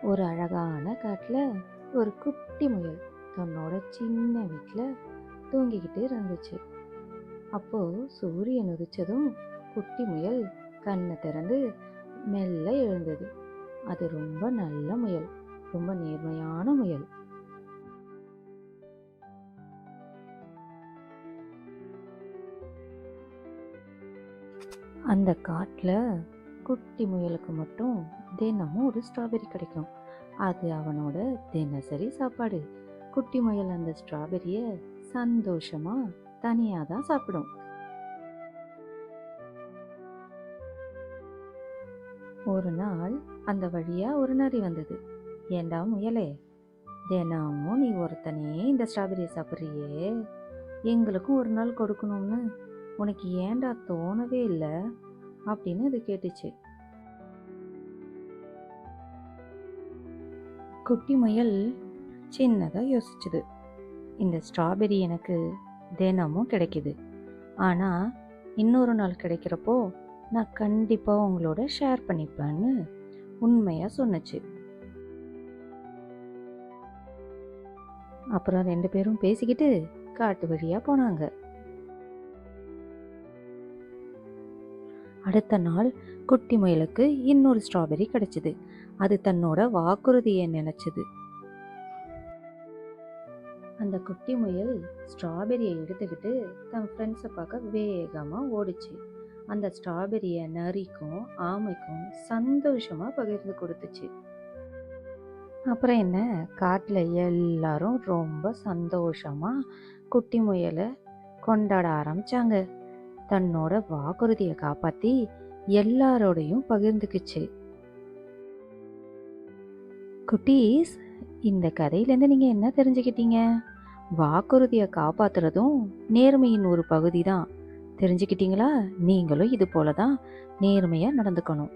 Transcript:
ஒரு அழகான காட்டில் ஒரு குட்டி முயல் தன்னோட சின்ன வீட்டில் தூங்கிக்கிட்டு இருந்துச்சு. அப்போ சூரியன் உதிச்சதும் குட்டி முயல் கண்ணை திறந்து மெல்ல எழுந்தது. அது ரொம்ப நல்ல முயல், ரொம்ப நேர்மையான முயல். அந்த காட்டில் குட்டி முயலுக்கு மட்டும் தினமும் ஒரு ஸ்ட்ராபெரி கிடைக்கும். அது அவனோட தினசரி சாப்பாடு. குட்டி முயல் அந்த ஸ்ட்ராபெரிய சந்தோஷமா தனியா தான் சாப்பிடும். ஒரு நாள் அந்த வழியா ஒரு நரி வந்தது. ஏண்டா முயலே, தினமும் நீ ஒருத்தனே இந்த ஸ்ட்ராபெரியை சாப்பிட்றியே, எங்களுக்கும் ஒரு நாள் கொடுக்கணும்னு உனக்கு ஏண்டா தோணவே இல்லை அப்படின்னு அது கேட்டுச்சு. குட்டி முயல் சின்னதாக யோசிச்சுது. இந்த ஸ்ட்ராபெரி எனக்கு தினமும் கிடைக்குது, ஆனால் இன்னொரு நாள் கிடைக்கிறப்போ நான் கண்டிப்பாக உங்களோட ஷேர் பண்ணிப்பேன்னு உண்மையாக சொன்னுச்சு. அப்புறம் 2 பேரும் பேசிக்கிட்டு காட்டு வழியாக போனாங்க. அடுத்த நாள் குட்டி முயலுக்கு இன்னொரு ஸ்ட்ராபெரி கிடைச்சிது. அது தன்னோட வாக்குறுதியை நினைச்சது. அந்த குட்டி முயல் ஸ்ட்ராபெரியை எடுத்துக்கிட்டு தன் ஃப்ரெண்ட்ஸை பார்க்க வேகமாக ஓடிச்சு. அந்த ஸ்ட்ராபெரியை நரிக்கும் ஆமைக்கும் சந்தோஷமாக பகிர்ந்து கொடுத்துச்சு. அப்புறம் என்ன, காட்டில் எல்லாரும் ரொம்ப சந்தோஷமாக குட்டி முயலை கொண்டாட ஆரம்பிச்சாங்க. தன்னோட வாக்குறுதியை காப்பாற்றி எல்லாரோடையும் பகிர்ந்துக்குச்சு. குட்டீஸ், இந்த கதையிலேருந்து நீங்கள் என்ன தெரிஞ்சுக்கிட்டீங்க? வாக்குறுதியை காப்பாற்றுறதும் நேர்மையின் ஒரு பகுதி தான். தெரிஞ்சுக்கிட்டீங்களா? நீங்களும் இது போல தான் நேர்மையாக நடந்துக்கணும்.